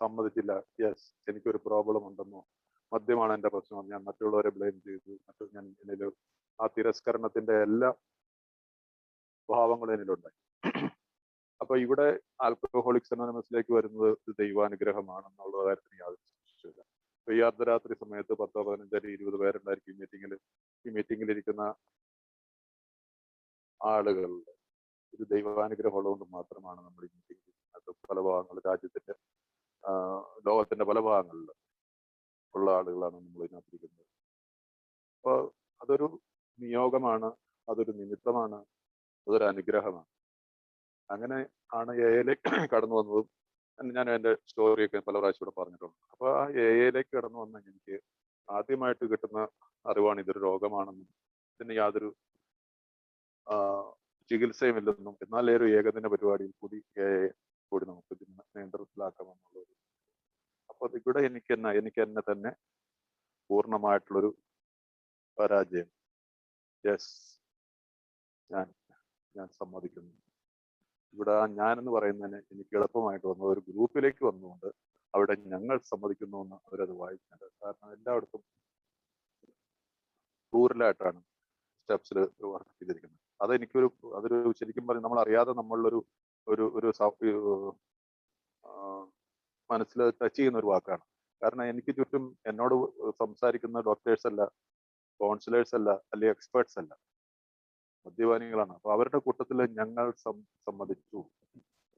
സമ്മതിച്ചില്ല, യെസ് എനിക്കൊരു പ്രോബ്ലം ഉണ്ടെന്നോ, മദ്യമാണ് എൻ്റെ പ്രശ്നം, ഞാൻ മറ്റുള്ളവരെ ബ്ലെയിം ചെയ്തു, ഞാൻ എന്നിൽ ആ തിരസ്കരണത്തിന്റെ എല്ലാ ഭാവങ്ങളും എന്നിലുണ്ടായി. അപ്പൊ ഇവിടെ ആൽക്കഹോളിക്സ് അനോണിമസിലേക്ക് വരുന്നത് ഒരു ദൈവാനുഗ്രഹമാണെന്നുള്ള കാര്യത്തിന് യാതൊരു സംശയമില്ല. ഇപ്പൊ ഈ അർദ്ധരാത്രി സമയത്ത് 10, 15, 20 പേരുണ്ടായിരിക്കും ഈ മീറ്റിംഗിൽ ഇരിക്കുന്ന ആളുകൾ ഒരു ദൈവാനുഗ്രഹം ഉള്ളതുകൊണ്ട് മാത്രമാണ് നമ്മൾ ഈ മീറ്റിംഗിൽ പല ഭാഗങ്ങളിൽ രാജ്യത്തിന്റെ ലോകത്തിന്റെ പല ഭാഗങ്ങളിൽ ഉള്ള ആളുകളാണ് നമ്മൾ ഇതിനകത്തിരിക്കുന്നത്. അപ്പോൾ അതൊരു നിയോഗമാണ്, അതൊരു നിമിത്തമാണ്, അതൊരു അനുഗ്രഹമാണ്. അങ്ങനെ ആണ് എയിലേക്ക് കടന്നു വന്നതും. ഞാൻ എൻ്റെ സ്റ്റോറിയൊക്കെ പല പ്രാവശ്യം ഇവിടെ പറഞ്ഞിട്ടുണ്ട്. അപ്പൊ ആ എയിലേക്ക് കടന്നു വന്ന എനിക്ക് ആദ്യമായിട്ട് കിട്ടുന്ന അറിവാണ് ഇതൊരു രോഗമാണെന്നും ഇതിന് യാതൊരു ചികിത്സയുമില്ലെന്നും എന്നാൽ ഒരു ഏകദിന പരിപാടിയിൽ കൂടി കൂടി നമുക്ക് ഇതിനെ നിയന്ത്രണത്തിലാക്കാമെന്നുള്ളത്. അപ്പൊ ഇവിടെ എനിക്ക് എന്നെ തന്നെ പൂർണ്ണമായിട്ടുള്ളൊരു പരാജയം. യെസ്, ഞാൻ സമ്മതിക്കുന്നു. ഇവിടെ ഞാനെന്ന് പറയുന്നതിന് എനിക്ക് എളുപ്പമായിട്ട് വന്നത് ഒരു ഗ്രൂപ്പിലേക്ക് വന്നുകൊണ്ട് അവിടെ ഞങ്ങൾ സമ്മതിക്കുന്നു എന്ന് അവരത് വായിക്കുന്നത്. കാരണം എല്ലായിടത്തും പ്ലൂറലായിട്ടാണ് സ്റ്റെപ്സിൽ വർക്ക് ചെയ്തിരിക്കുന്നത്. അതൊരു ശരിക്കും പറഞ്ഞാൽ നമ്മൾ അറിയാതെ നമ്മളൊരു മനസ്സിൽ ടച്ച് ചെയ്യുന്ന ഒരു വാക്കാണ്. കാരണം എനിക്ക് ചുറ്റും എന്നോട് സംസാരിക്കുന്ന ഡോക്ടേഴ്സ് അല്ല, കൗൺസിലേഴ്സ് അല്ല, അല്ലെങ്കിൽ എക്സ്പേർട്സ് അല്ല, മദ്യപാനികളാണ്. അപ്പൊ അവരുടെ കൂട്ടത്തിൽ ഞങ്ങൾ സമ്മതിച്ചു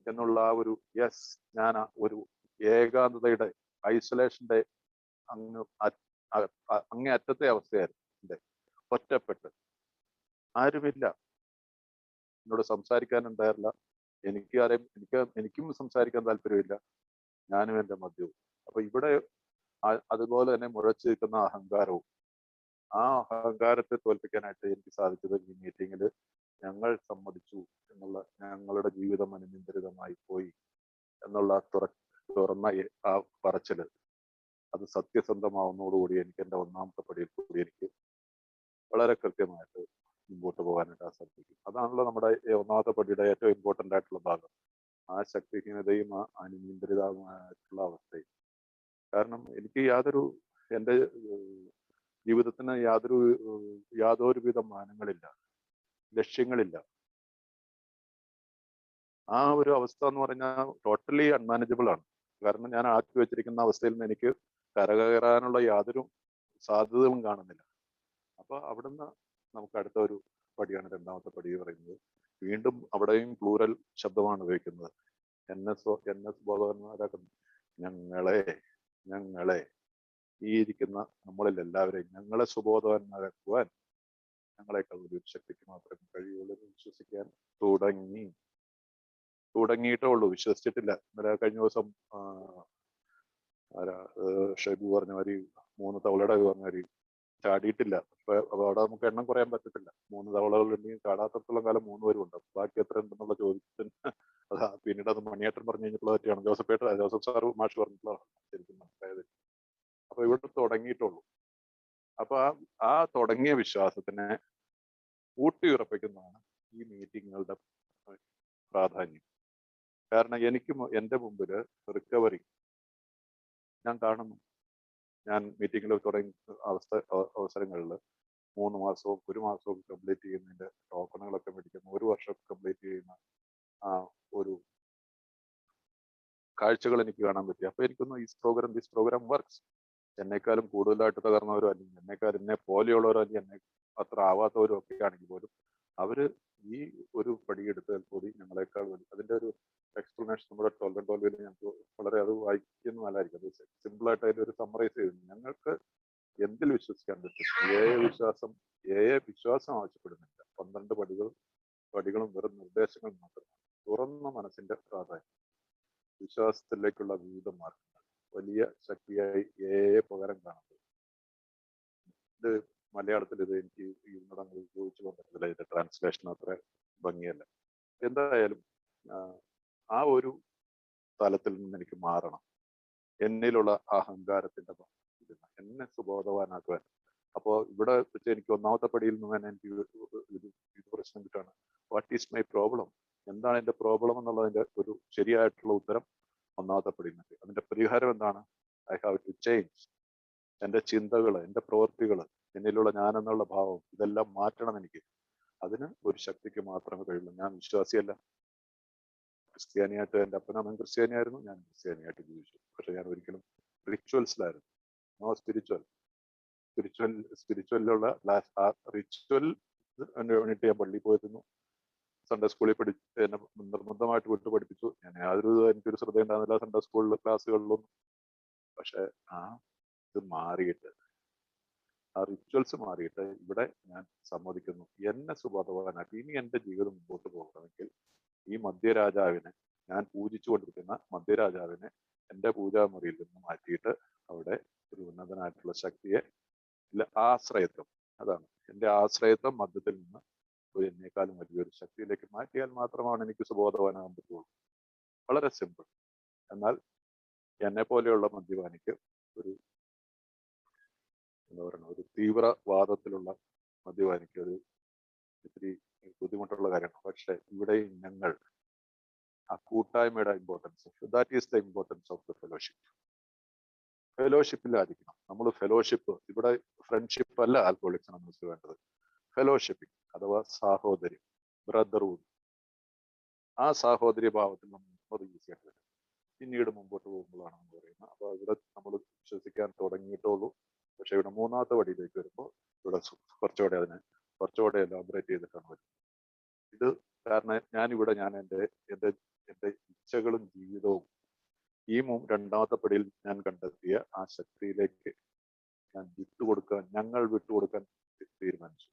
എന്നുള്ള ആ ഒരു യെസ്, ഞാൻ ഒരു ഏകാന്തതയുടെ ഐസൊലേഷന്റെ അങ്ങേ അറ്റത്തെ അവസ്ഥയായിരുന്നു. ഒറ്റപ്പെട്ട് ആരുമില്ല, എന്നോട് സംസാരിക്കാനുണ്ടായിരുന്നില്ല. എനിക്കും സംസാരിക്കാൻ താല്പര്യമില്ല, ഞാനും എൻ്റെ മദ്യവും. അപ്പൊ ഇവിടെ അതുപോലെ തന്നെ മുഴച്ചു നിൽക്കുന്ന അഹങ്കാരവും, ആ അഹങ്കാരത്തെ തോൽപ്പിക്കാനായിട്ട് എനിക്ക് സാധിച്ചത് ഈ മീറ്റിങ്ങിൽ ഞങ്ങൾ സമ്മതിച്ചു എന്നുള്ള, ഞങ്ങളുടെ ജീവിതം അനുനിയന്ത്രിതമായി പോയി എന്നുള്ള തുറന്ന ആ പറച്ചില്, അത് സത്യസന്ധമാവുന്നതോടുകൂടി എനിക്ക് എൻ്റെ ഒന്നാമത്തെ പടിയിൽ കൂടി എനിക്ക് വളരെ കൃത്യമായിട്ട് മുമ്പോട്ട് പോകാനായിട്ട് സാധിക്കും. അതാണല്ലോ നമ്മുടെ ഒന്നാമത്തെ പടിയുടെ ഏറ്റവും ഇമ്പോർട്ടൻ്റ് ആയിട്ടുള്ള ഭാഗം, ആ ശക്തിഹീനതയും ആ അനിയന്ത്രിതമായിട്ടുള്ള അവസ്ഥയും. കാരണം എനിക്ക് എൻ്റെ ജീവിതത്തിന് യാതൊരുവിധ മാനങ്ങളില്ല, ലക്ഷ്യങ്ങളില്ല. ആ ഒരു അവസ്ഥ എന്ന് പറഞ്ഞാൽ ടോട്ടലി അൺമാനേജബിൾ ആണ്. കാരണം ഞാൻ ആക്കി വെച്ചിരിക്കുന്ന അവസ്ഥയിൽ നിന്ന് എനിക്ക് കരകയറാനുള്ള യാതൊരു സാധ്യതകളും കാണുന്നില്ല. അപ്പൊ അവിടുന്ന് നമുക്ക് അടുത്ത ഒരു പടിയാണ് രണ്ടാമത്തെ പടി പറയുന്നത്. വീണ്ടും അവിടെയും പ്ലൂറൽ ശബ്ദമാണ് ഉപയോഗിക്കുന്നത്. എന്നെ ബോധവാന്മാരാക്കുന്നു. ഞങ്ങളെ ഈ ഇരിക്കുന്ന നമ്മളിൽ എല്ലാവരെയും ഞങ്ങളെ സുബോധവാന്മാരാക്കുവാൻ ഞങ്ങളെക്കാൾ ഒരു ശക്തിക്ക് മാത്രമേ കഴിയുള്ളൂ എന്ന് വിശ്വസിക്കാൻ തുടങ്ങിയിട്ടേ ഉള്ളൂ, വിശ്വസിച്ചിട്ടില്ല. ഇന്നലെ കഴിഞ്ഞ ദിവസം ഷൈബു പറഞ്ഞ മാതിരി 3 തവളയുടെ പറഞ്ഞ മാതിരി ചാടിയിട്ടില്ല. അപ്പൊ അവിടെ നമുക്ക് എണ്ണം കുറയാൻ പറ്റത്തില്ല. 3 തവളകളുണ്ടെങ്കിൽ ചാടാത്തത്തോളം കാലം 3 പേരും ഉണ്ട്. ബാക്കി എത്ര ഉണ്ടെന്നുള്ള ചോദ്യത്തിന് പിന്നീട് അത് മണിയേട്ടൻ പറഞ്ഞു കഴിഞ്ഞിട്ടുള്ള പറ്റിയാണ്, ജോസഫ് സാറ് മാഷ് പറഞ്ഞിട്ടുള്ളതാണ് ശരിക്കും മനസ്സിലായത്. അപ്പൊ ഇവിടെ തുടങ്ങിയിട്ടുള്ളൂ. അപ്പൊ ആ തുടങ്ങിയ വിശ്വാസത്തിനെ ഊട്ടിയുറപ്പിക്കുന്നതാണ് ഈ മീറ്റിങ്ങുകളുടെ പ്രാധാന്യം. കാരണം എനിക്ക് എൻ്റെ മുമ്പിൽ റിക്കവറി ഞാൻ കാണുന്നു. ഞാൻ മീറ്റിങ്ങിൽ തുടങ്ങിയ അവസരങ്ങളിൽ 3 മാസവും 1 മാസവും കംപ്ലീറ്റ് ചെയ്യുന്നതിന്റെ ടോക്കണുകളൊക്കെ മേടിക്കുന്ന, 1 വർഷം കംപ്ലീറ്റ് ചെയ്യുന്ന ആ ഒരു കാഴ്ചകൾ എനിക്ക് കാണാൻ പറ്റി. അപ്പൊ എനിക്കൊന്ന് ദിസ് പ്രോഗ്രാം വർക്ക്സ്. എന്നെക്കാളും കൂടുതലായിട്ട് തകർന്നവരോ അല്ലെങ്കിൽ എന്നെ പോലെയുള്ളവരോ അല്ലെങ്കിൽ എന്നെ അത്ര ആവാത്തവരും ഒക്കെ ആണെങ്കിൽ പോലും അവര് ഈ ഒരു പടിയെടുത്താൽ കൂടി ഞങ്ങളെക്കാൾ വലിയ അതിന്റെ ഒരു എക്സ്പ്ലനേഷൻ നമ്മുടെ ടോൽവിൽ ഞങ്ങൾക്ക് വളരെ അത് വായിക്കുന്ന നല്ലതായിരിക്കും. അത് സിമ്പിളായിട്ട് അതിന്റെ ഒരു സമ്മറൈസ് ചെയ്തു. ഞങ്ങൾക്ക് എന്തിൽ വിശ്വസിക്കാൻ പറ്റും? വിശ്വാസം ആവശ്യപ്പെടുന്നില്ല. 12 പടികളും വെറും നിർദ്ദേശങ്ങൾ മാത്രമാണ്. തുറന്ന മനസ്സിന്റെ പ്രാധാന്യം, വിശ്വാസത്തിലേക്കുള്ള വിവിധ മാർഗങ്ങൾ, വലിയ ശക്തിയായി പകരം കാണുന്നത്. ഇത് മലയാളത്തിൽ എനിക്ക് ഇതിനോടങ്ങ് ഉപയോഗിച്ചു കൊണ്ടിട്ടില്ല. ഇതിന്റെ ട്രാൻസ്ലേഷൻ അത്ര ഭംഗിയല്ല. എന്തായാലും ആ ഒരു തലത്തിൽ നിന്ന് എനിക്ക് മാറണം. എന്നിലുള്ള അഹങ്കാരത്തിന്റെ എന്നെ സുബോധവാനാക്കുവാൻ. അപ്പോൾ ഇവിടെ വെച്ച് എനിക്ക് ഒന്നാമത്തെ പടിയിൽ നിന്ന് തന്നെ എനിക്ക് ഇത് പ്രശ്നം കിട്ടുകയാണ്. What is my problem? എന്താണ് എൻ്റെ പ്രോബ്ലം എന്നുള്ളതിന്റെ ഒരു ശരിയായിട്ടുള്ള ഉത്തരം ഒന്നാമത്തെ പടിയുന്നത്. അതിന്റെ പരിഹാരം എന്താണ്? I have to change. എൻ്റെ ചിന്തകൾ, എൻ്റെ പ്രവൃത്തികൾ, എന്നിലുള്ള ഞാൻ എന്നുള്ള ഭാവം, ഇതെല്ലാം മാറ്റണം എനിക്ക്. അതിന് ഒരു ശക്തിക്ക് മാത്രമേ കഴിയുള്ളൂ. ഞാൻ വിശ്വാസിയല്ല. ക്രിസ്ത്യാനിയായിട്ട്, എൻ്റെ അപ്പനമ്മൻ ക്രിസ്ത്യാനിയായിരുന്നു, ഞാൻ ക്രിസ്ത്യാനിയായിട്ട് ജീവിച്ചു. പക്ഷെ ഞാൻ ഒരിക്കലും റിച്വൽസിലായിരുന്നു. No spiritual. സ്പിരിച്വലിലുള്ള റിച്വൽ വേണ്ടിയിട്ട് ഞാൻ പള്ളിയിൽ പോയിരുന്നു. സൺഡേ സ്കൂളിൽ എന്നെ നിർബന്ധമായിട്ട് വിട്ടു പഠിപ്പിച്ചു. ഞാൻ എനിക്കൊരു ശ്രദ്ധ ഉണ്ടാകുന്നില്ല സൺഡേ സ്കൂളിലെ ക്ലാസ്സുകളിലൊന്നും. പക്ഷെ ഇത് മാറിയിട്ട്, ആ റിച്വൽസ് മാറിയിട്ട് ഇവിടെ ഞാൻ സമ്മതിക്കുന്നു, എന്നെ സുബോധവാനാക്കി ഇനി എൻ്റെ ജീവിതം മുമ്പോട്ട് പോകണമെങ്കിൽ ഈ മധ്യരാജാവിനെ, ഞാൻ പൂജിച്ചുകൊണ്ടിരിക്കുന്ന മധ്യരാജാവിനെ എൻ്റെ പൂജാമുറിയിൽ നിന്ന് മാറ്റിയിട്ട് അവിടെ ഒരു ഉന്നതനായിട്ടുള്ള ശക്തിയെ, ആശ്രയത്വം, അതാണ് എൻ്റെ ആശ്രയത്വം, മധ്യത്തിൽ നിന്ന് എന്നേക്കാളും വലിയൊരു ശക്തിയിലേക്ക് മാറ്റിയാൽ മാത്രമാണ് എനിക്ക് സുബോധവാനാകാൻ പറ്റുള്ളൂ. വളരെ സിമ്പിൾ. എന്നാൽ എന്നെ പോലെയുള്ള മദ്യപാനിക്ക് ഒരു എന്താ പറയുക, ഒരു തീവ്രവാദത്തിലുള്ള മദ്യപാനിക്ക് ഒരു ഇത്തിരി ബുദ്ധിമുട്ടുള്ള കാര്യമാണ്. പക്ഷെ ഇവിടെ ഞങ്ങൾ ആ കൂട്ടായ്മയുടെ importance, that is the importance of the fellowship. ഫെലോഷിപ്പിലായിരിക്കണം നമ്മൾ. ഫെലോഷിപ്പ് ഇവിടെ ഫ്രണ്ട്ഷിപ്പ് അല്ല ആൽക്കഹോളിക്സ് നമുക്ക് വേണ്ടത്, ഫെലോഷിപ്പിംഗ് അഥവാ സാഹോദര്യം, ബ്രദർഹുഡ്. ആ സാഹോദര്യ ഭാവത്തിൽ നമ്മൾ ഈസി ആയിട്ട് വരും. പിന്നീട് മുമ്പോട്ട് പോകുമ്പോഴാണ് നമ്മൾ പറയുന്നത്. അപ്പൊ ഇവിടെ നമ്മൾ വിശ്വസിക്കാൻ തുടങ്ങിയിട്ടുള്ളൂ. പക്ഷെ ഇവിടെ മൂന്നാമത്തെ വടിയിലേക്ക് വരുമ്പോൾ ഇവിടെ കുറച്ചുകൂടെ എലാബറേറ്റ് ചെയ്തിട്ടാണ് വരുന്നത്. ഇത് കാരണം ഞാൻ എൻ്റെ ഇച്ഛകളും ജീവിതവും ഈ രണ്ടാമത്തെ പടിയിൽ ഞാൻ കണ്ടെത്തിയ ആ ശക്തിയിലേക്ക് ഞങ്ങൾ വിട്ടുകൊടുക്കാൻ തീരുമാനിച്ചു.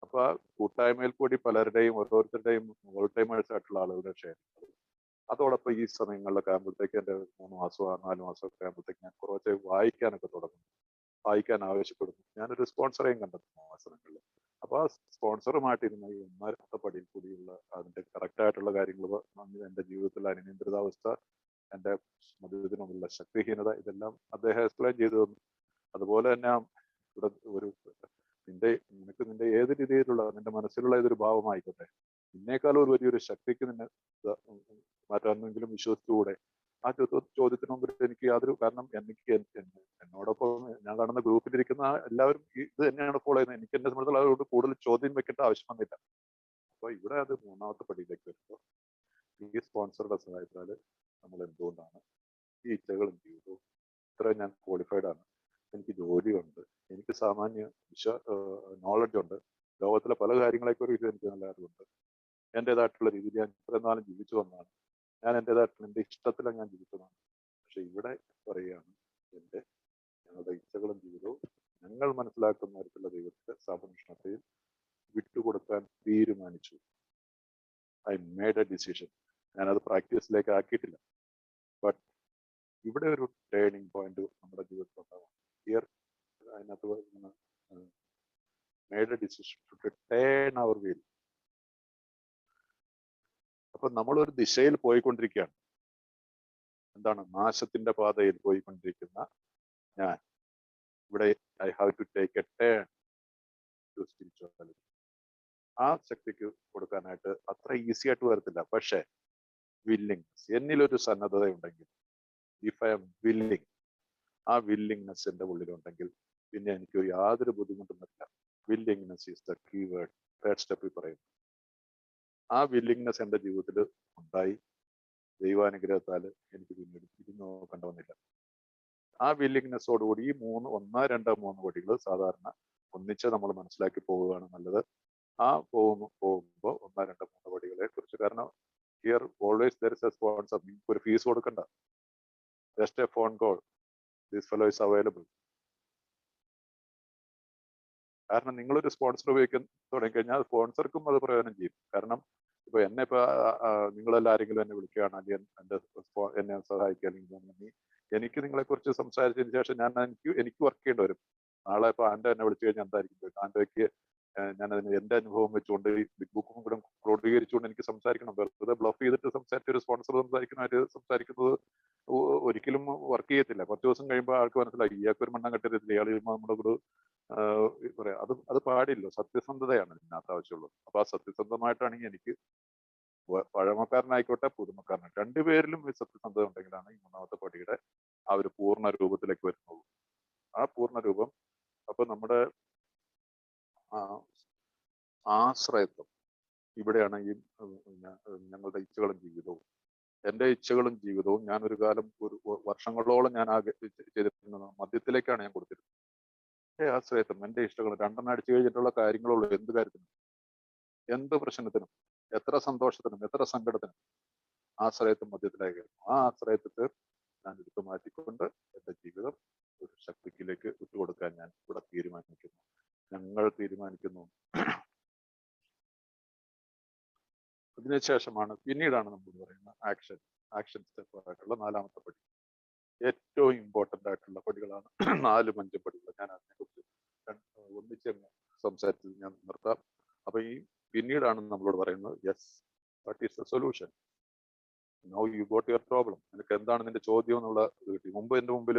അപ്പൊ ആ കൂട്ടായ്മയിൽ കൂടി പലരുടെയും ഓരോരുത്തരുടെയും ഓൾ ടൈമേഴ്സ് ആയിട്ടുള്ള ആളുകളുടെ ഷെയർ, അതോടൊപ്പം ഈ സമയങ്ങളിലൊക്കെ ആകുമ്പോഴത്തേക്ക് എൻ്റെ 3 മാസമോ 4 മാസമൊക്കെ ആകുമ്പോഴത്തേക്ക് ഞാൻ കുറച്ച് വായിക്കാനൊക്കെ തുടങ്ങും. വായിക്കാൻ ആവശ്യപ്പെടുന്നു. ഞാനൊരു സ്പോൺസറേയും കണ്ടെത്തുന്നു ആ സമയങ്ങളിൽ. അപ്പൊ ആ സ്പോൺസറുമായിട്ടിരുന്ന ഈ ഒന്നാമത്തെ പടിയിൽ കൂടിയുള്ള അതിന്റെ കറക്റ്റ് ആയിട്ടുള്ള കാര്യങ്ങൾ, എൻ്റെ ജീവിതത്തിലെ അനിയന്ത്രിതാവസ്ഥ, എൻ്റെ മദ്യത്തിനുള്ള ശക്തിഹീനത, ഇതെല്ലാം അദ്ദേഹം എക്സ്പ്ലെയിൻ ചെയ്തു തന്നു. അതുപോലെ തന്നെ ഇവിടെ നിനക്ക് നിന്റെ ഏത് രീതിയിലുള്ള നിന്റെ മനസ്സിലുള്ള ഏതൊരു ഭാവമായിക്കോട്ടെ, നിന്നേക്കാളും ഒരു വലിയൊരു ശക്തിക്ക് നിന്നെ മാറ്റാനെങ്കിലും വിശ്വസിച്ചുകൂടെ? ആ ചോദ്യത്തിന് മുമ്പിൽ എനിക്ക് യാതൊരു, കാരണം എന്നോടൊപ്പം ഞാൻ കാണുന്ന ഗ്രൂപ്പിലിരിക്കുന്ന എല്ലാവരും ഇത് തന്നെയാണ് ഫോളോ ചെയ്യുന്നത്. എനിക്ക് എന്നെ സംബന്ധിച്ചുള്ള അതുകൊണ്ട് കൂടുതൽ ചോദ്യം വെക്കേണ്ട ആവശ്യം വന്നില്ല. അപ്പൊ ഇവിടെ അത് മൂന്നാമത്തെ പടിയിലേക്ക് വരുമ്പോൾ ഈ സ്പോൺസറുടെ സഹായത്താൽ നമ്മൾ എന്തുകൊണ്ടാണ് ഈ ഇച്ഛകളും ജീവിതവും ഇത്ര ഞാൻ ക്വാളിഫൈഡ് ആണ്, എനിക്ക് ജോലിയുണ്ട്, എനിക്ക് സാമാന്യ നോളജ് ഉണ്ട്, ലോകത്തിലെ പല കാര്യങ്ങളെക്കുറിച്ച് എനിക്ക് നല്ല അറിവുണ്ട്, എൻ്റെതായിട്ടുള്ള രീതിയിൽ ഞാൻ ഇത്രയും നാളും ജീവിച്ചു വന്നതാണ്, ഞാൻ എൻ്റെതായിട്ടുള്ള എൻ്റെ ഇഷ്ടത്തിലാണ് ഞാൻ ജീവിച്ചതാണ്. പക്ഷെ ഇവിടെ പറയുകയാണ് ഞങ്ങളുടെ ഇച്ഛകളും ജീവിതവും ഞങ്ങൾ മനസ്സിലാക്കുന്ന തരത്തിലുള്ള ദൈവത്തിന്റെ സംരക്ഷണത്തെയും വിട്ടുകൊടുക്കാൻ തീരുമാനിച്ചു. I made a decision. ഞാനത് പ്രാക്ടീസിലേക്ക് ആക്കിയിട്ടില്ല. ബട്ട് ഇവിടെ ഒരു ടേണിംഗ് പോയിന്റ് നമ്മുടെ ജീവിതത്തിൽ ഉണ്ടാവും. ഹിയർ അതിനകത്ത് made a decision to turn our wheel. അപ്പൊ നമ്മളൊരു ദിശയിൽ പോയിക്കൊണ്ടിരിക്കുകയാണ്. എന്താണ്? നാശത്തിന്റെ പാതയിൽ പോയിക്കൊണ്ടിരിക്കുന്ന ഞാൻ ഇവിടെ I have to take a turn to spirituality. ആ ശക്തിക്ക് കൊടുക്കാനായിട്ട് അത്ര ഈസി ആയിട്ട് വരത്തില്ല. പക്ഷെ വില്ലിങ്നെസ്, എന്നിലൊരു സന്നദ്ധത ഉണ്ടെങ്കിൽ, ഇഫ് ഐ എം വില്ലിങ്, ആ വില്ലിങ്നെസ് എൻ്റെ ഉള്ളിലുണ്ടെങ്കിൽ പിന്നെ എനിക്ക് യാതൊരു ബുദ്ധിമുട്ടും വരില്ല. Willingness is the key word. Third സ്റ്റെപ്പിൽ പറയുന്നു. ആ വില്ലിങ്നെസ് എൻ്റെ ജീവിതത്തിൽ ഉണ്ടായി. ദൈവാനുഗ്രഹത്താൽ എനിക്ക് പിന്നീട് തിരിഞ്ഞു നോക്കേണ്ട വന്നില്ല. ആ വില്ലിങ്നെസ്സോടുകൂടി ഈ 1, 2, 3 വടികൾ സാധാരണ ഒന്നിച്ച് നമ്മൾ മനസ്സിലാക്കി പോവുകയാണ് നല്ലത്. ആ പോകുമ്പോൾ 1, 2, 3 വടികളെ കുറിച്ച്, കാരണം here always there is A sponsor. നിങ്ങൾക്ക് ഒരു ഫീസ് കൊടുക്കണ്ട. Just A phone call, this fellow is available. കാരണം നിങ്ങളൊരു സ്പോൺസർ ഉപയോഗിക്കാൻ തുടങ്ങിക്കഴിഞ്ഞാൽ സ്പോൺസർക്കും അത് പ്രയോജനം ചെയ്യും. കാരണം ഇപ്പൊ എന്നെ നിങ്ങളെല്ലാരെങ്കിലും എന്നെ വിളിക്കുകയാണ്, അല്ലെങ്കിൽ എന്നെ സഹായിക്കുക, അല്ലെങ്കിൽ എനിക്ക് നിങ്ങളെക്കുറിച്ച് സംസാരിച്ചതിന് ശേഷം എനിക്ക് വർക്ക് ചെയ്യേണ്ടി വരും. നാളെ ഇപ്പൊ ആൻഡോ എന്നെ വിളിച്ചു കഴിഞ്ഞാൽ എന്തായിരിക്കും? ആൻഡോയ്ക്ക് ഞാനതിന് എൻ്റെ അനുഭവം വെച്ചുകൊണ്ട് ഈ ബിഗ് ബുക്കും കൂടെ ക്രോഡീകരിച്ചുകൊണ്ട് എനിക്ക് സംസാരിക്കണം. വെറുതെ ബ്ലഫ് ചെയ്തിട്ട് സംസാരിച്ച ഒരു സ്പോൺസർ സംസാരിക്കുന്നത് ഒരിക്കലും വർക്ക് ചെയ്യത്തില്ല. 10 ദിവസം കഴിയുമ്പോൾ ആൾക്ക് മനസ്സിലായി ഇയാൾക്ക് ഒരു മണ്ണം കെട്ടരുതില്ല, ഇയാൾ നമ്മുടെ കൂടെ പറയാ. അത് പാടില്ല. സത്യസന്ധതയാണ് ഇതിനകത്ത് ആവശ്യമുള്ളത്. അപ്പൊ ആ സത്യസന്ധമായിട്ടാണെങ്കിൽ എനിക്ക് പഴമക്കാരനായിക്കോട്ടെ പുതുമക്കാരനായിക്കോട്ടെ രണ്ടുപേരിലും ഈ സത്യസന്ധത ഉണ്ടെങ്കിലാണ് ഈ മൂന്നാമത്തെ പടിയുടെ ആ ഒരു പൂർണ്ണ രൂപത്തിലേക്ക് വരുന്നത്. ആ പൂർണ്ണ രൂപം അപ്പൊ നമ്മുടെ ആശ്രയത്വം ഇവിടെയാണ് ഈ ഞങ്ങളുടെ ഇച്ഛകളും ജീവിതവും. എൻ്റെ ഇച്ഛകളും ജീവിതവും ഞാൻ ഒരു കാലം ഒരു വർഷങ്ങളോളം ഞാൻ ചെയ്തിരുന്നത് മദ്യത്തിലേക്കാണ് ഞാൻ കൊടുത്തിരുന്നത്. എൻ്റെ ആശ്രയത്വം, എൻ്റെ ഇഷ്ടങ്ങൾ രണ്ടെണ്ണം അടിച്ചു കഴിഞ്ഞിട്ടുള്ള കാര്യങ്ങളുള്ളൂ. എന്ത് കാര്യത്തിനും, എന്ത് പ്രശ്നത്തിനും, എത്ര സന്തോഷത്തിനും, എത്ര സങ്കടത്തിനും ആശ്രയത്വം മദ്യത്തിലേക്ക്. ആ ആശ്രയത്വത്തെ ഞാൻ എടുത്തു മാറ്റിക്കൊണ്ട് എൻ്റെ ജീവിതം ഒരു ശക്തിയിലേക്ക് വിട്ടുകൊടുക്കാൻ ഞാൻ ഇവിടെ തീരുമാനിക്കുന്നു, ഞങ്ങൾ തീരുമാനിക്കുന്നു. അതിനുശേഷമാണ് പിന്നീടാണ് നമ്മൾ പറയുന്ന ആക്ഷൻ സ്റ്റെപ്പ് ആയിട്ടുള്ള നാലാമത്തെ പടി. ഏറ്റവും ഇമ്പോർട്ടൻ്റ് ആയിട്ടുള്ള പടികളാണ് 4-5 പടികൾ. ഞാൻ അതിനെക്കുറിച്ച് ഒന്നിച്ച് സംസാരിച്ചത് ഞാൻ നിർത്താം. അപ്പൊ ഈ പിന്നീടാണ് നമ്മളോട് പറയുന്നത് yes, what is the solution, now you got your problem. നിനക്ക് എന്താണ് നിന്റെ ചോദ്യം എന്നുള്ള ഇത് കിട്ടി. മുമ്പ് എൻ്റെ മുമ്പിൽ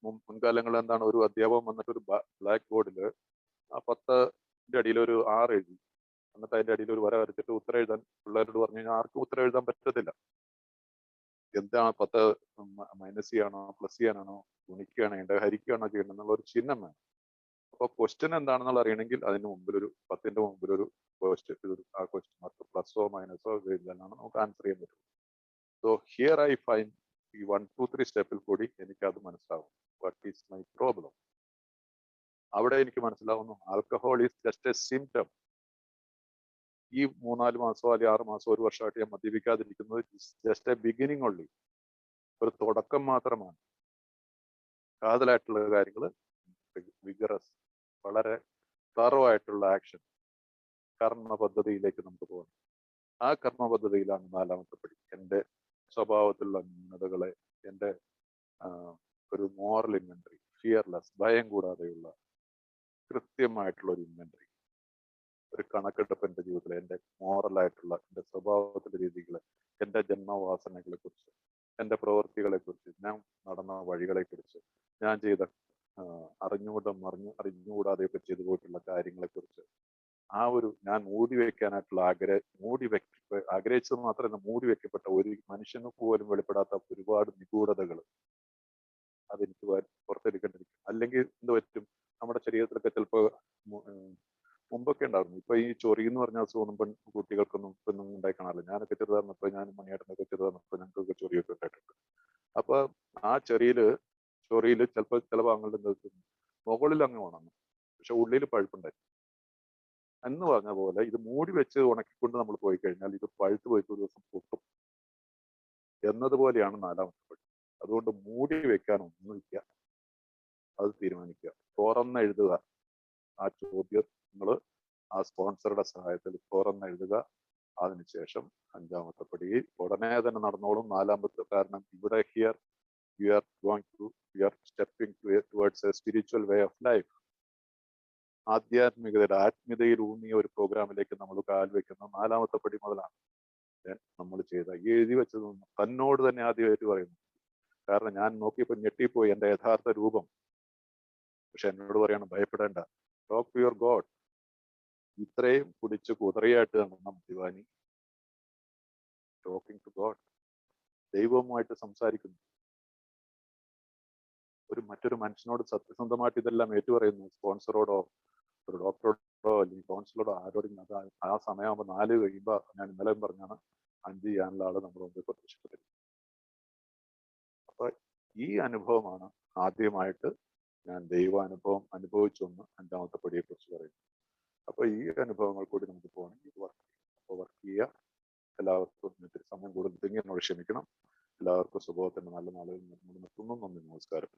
മുൻകാലങ്ങളിൽ എന്താണ് ഒരു അധ്യാപകൻ വന്നിട്ട് ഒരു ബ്ലാക്ക് ബോർഡിൽ ആ 10ന്റെ അടിയിൽ ഒരു 6 എഴുതി, എന്നിട്ട് അതിന്റെ അടിയിൽ ഒരു വര വരച്ചിട്ട് ഉത്തരം എഴുതാൻ പിള്ളേരോട് പറഞ്ഞു കഴിഞ്ഞാൽ ആർക്കും ഉത്തരം എഴുതാൻ പറ്റത്തില്ല. എന്താണ് 10 മൈനസ് ചെയ്യാനോ പ്ലസ് ചെയ്യാനാണോ ഗുണിക്കുകയാണോ ചെയ്യേണ്ടത് ഹരിക്കുകയാണോ ചെയ്യേണ്ടത് എന്നുള്ള ഒരു ചിഹ്നം വേണം. അപ്പോൾ ക്വസ്റ്റ്യൻ എന്താണെന്നുള്ള അറിയണമെങ്കിൽ അതിന് മുമ്പിലൊരു 10ന്റെ മുമ്പിലൊരു ആ ക്വസ്റ്റ്യൻ മാർക്ക് പ്ലസോ മൈനസോ എഴുതാനാണ് നമുക്ക് ആൻസർ ചെയ്യാൻ പറ്റും. സോ ഹിയർ ഐ ഫൈൻഡ് ഈ 1, 2, 3 സ്റ്റെപ്പിൽ കൂടി എനിക്കത് മനസ്സിലാവും. What is my problem? അവിടെ എനിക്ക് മനസ്സിലാവുന്നു alcohol is just A symptom. ഈ 3-4 മാസമോ അല്ലെങ്കിൽ 6 മാസമോ ഒരു വർഷമായിട്ട് ഞാൻ മദ്യപിക്കാതിരിക്കുന്നത് ജസ്റ്റ് എ ബിഗിനിങ് ഉള്ളി, ഒരു തുടക്കം മാത്രമാണ്. കാതലായിട്ടുള്ള കാര്യങ്ങൾ, വിഗറസ്, വളരെ തറവായിട്ടുള്ള ആക്ഷൻ, കർമ്മ പദ്ധതിയിലേക്ക് നമുക്ക് പോകണം. ആ കർമ്മ പദ്ധതിയിലാണ് 4ാമത്തെ പടി. എൻ്റെ സ്വഭാവത്തിലുള്ള ന്യൂനതകളെ, എൻ്റെ ഒരു മോറൽ ഇൻവെന്ററി, ഫിയർലെസ്, ഭയം കൂടാതെയുള്ള കൃത്യമായിട്ടുള്ള ഒരു ഇൻവെന്ററി, ഒരു കണക്കെടുപ്പ് എൻ്റെ ജീവിതത്തിൽ, എൻ്റെ മോറലായിട്ടുള്ള എൻ്റെ സ്വഭാവത്തിൻ്റെ രീതികൾ, എൻ്റെ ജന്മവാസനകളെ കുറിച്ച്, എൻ്റെ പ്രവൃത്തികളെ കുറിച്ച്, ഞാൻ നടന്ന വഴികളെ കുറിച്ച്, ഞാൻ ചെയ്ത അറിഞ്ഞുകൂടാതെയൊക്കെ ചെയ്തു പോയിട്ടുള്ള കാര്യങ്ങളെ കുറിച്ച്, ആ ഒരു ഞാൻ ആഗ്രഹിച്ചത് മാത്രമല്ല മൂടി വെക്കപ്പെട്ട ഒരു മനുഷ്യന് പോലും വെളിപ്പെടാത്ത ഒരുപാട് നിഗൂഢതകൾ അതെനിക്ക് പുറത്തെടുക്കേണ്ടിരിക്കും. അല്ലെങ്കിൽ എന്ത് പറ്റും, നമ്മുടെ ശരീരത്തിലൊക്കെ ചിലപ്പോൾ മുമ്പൊക്കെ ഉണ്ടായിരുന്നു. ഇപ്പൊ ഈ ചൊറി എന്ന് പറഞ്ഞ അസുഖം കുട്ടികൾക്കൊന്നും ഇപ്പൊന്നും ഉണ്ടായി കാണാറില്ല. ഞാനൊക്കെ ചെറുതായിരുന്നപ്പോ, ഞാനും മണിയേട്ടനൊക്കെ ചെറുതായിരുന്നപ്പോ ഞങ്ങൾക്കൊക്കെ ചൊറിയൊക്കെ ഉണ്ടായിട്ടുണ്ട്. അപ്പൊ ആ ചൊറിയില് ചിലപ്പോൾ ചില ഭാഗങ്ങളിൽ എന്താ മുകളിൽ അങ്ങ് ഉണങ്ങും, പക്ഷെ ഉള്ളിൽ പഴുപ്പുണ്ടായി എന്ന് പറഞ്ഞ പോലെ ഇത് മൂടി വെച്ച് ഉണക്കിക്കൊണ്ട് നമ്മൾ പോയി കഴിഞ്ഞാൽ ഇത് പഴുത്ത് പോയിട്ട് ഒരു ദിവസം പൊട്ടും എന്നതുപോലെയാണ് 4ാമത്തെ പടി. അതുകൊണ്ട് മൂടി വെക്കാൻ ഒന്നുമില്ല, അത് തീരുമാനിക്കുക, തുറന്നെഴുതുക. ആ ചോദ്യം നിങ്ങൾ ആ സ്പോൺസറുടെ സഹായത്തിൽ തുറന്നെഴുതുക. അതിനുശേഷം 5ാമത്തെ പടി ഉടനെ തന്നെ നടന്നോളും. 4ാമത്തെ, കാരണം ഇവിടെ here you are stepping towards a spiritual way of life. ആത്മീയതയിൽ ഊന്നിയ ഒരു പ്രോഗ്രാമിലേക്ക് നമ്മൾ കാൽ വെക്കുന്ന 4ാമത്തെ പടി മുതലാണ് നമ്മൾ ചെയ്ത എഴുതി വെച്ചതൊന്നും തന്നോട് തന്നെ ആദ്യമായിട്ട് പറയുന്നു. കാരണം ഞാൻ നോക്കിയപ്പോൾ ഞെട്ടിപ്പോയി എൻ്റെ യഥാർത്ഥ രൂപം. പക്ഷെ എന്നോട് പറയണം ഭയപ്പെടേണ്ട, ടോക്ക് ടു യുവർ ഗോഡ്. ഇത്രയും കുടിച്ച് കുതിരയായിട്ട് നടന്ന മദ്യപാനി ടോക്കിംഗ് ടു ഗോഡ്, ദൈവവുമായിട്ട് സംസാരിക്കുന്നു. മറ്റൊരു മനുഷ്യനോട് സത്യസന്ധമായിട്ട് ഇതെല്ലാം ഏറ്റുപറയുന്നു. സ്പോൺസറോടോ ഒരു ഡോക്ടറോടോ അല്ലെങ്കിൽ കൗൺസിലറോടോ ആരോടും ആ സമയമാകുമ്പോൾ 4 കഴിയുമ്പോൾ ഞാൻ ഇന്നലെ പറഞ്ഞാണ് 5 ചെയ്യാനുള്ള ആള് നമ്മുടെ മുമ്പിൽ പ്രത്യക്ഷപ്പെട്ടിരുന്നത്. അപ്പൊ ഈ അനുഭവമാണ് ആദ്യമായിട്ട് ഞാൻ ദൈവാനുഭവം അനുഭവിച്ചൊന്ന് 5ാമത്തെ പടിയെ കുറിച്ച് പറയുന്നു. അപ്പൊ ഈ അനുഭവങ്ങൾ കൂടി നമുക്ക് പോകണമെങ്കിൽ ഇത് വർക്ക് ചെയ്യുക. എല്ലാവർക്കും ഇത്തിരി സമയം കൂടുതൽ എന്നോട് ക്ഷമിക്കണം. എല്ലാവർക്കും സുഖത്തിന്റെ നല്ല നാളുകൾ നിർത്തുന്നു. നന്ദി, നമസ്കാരം.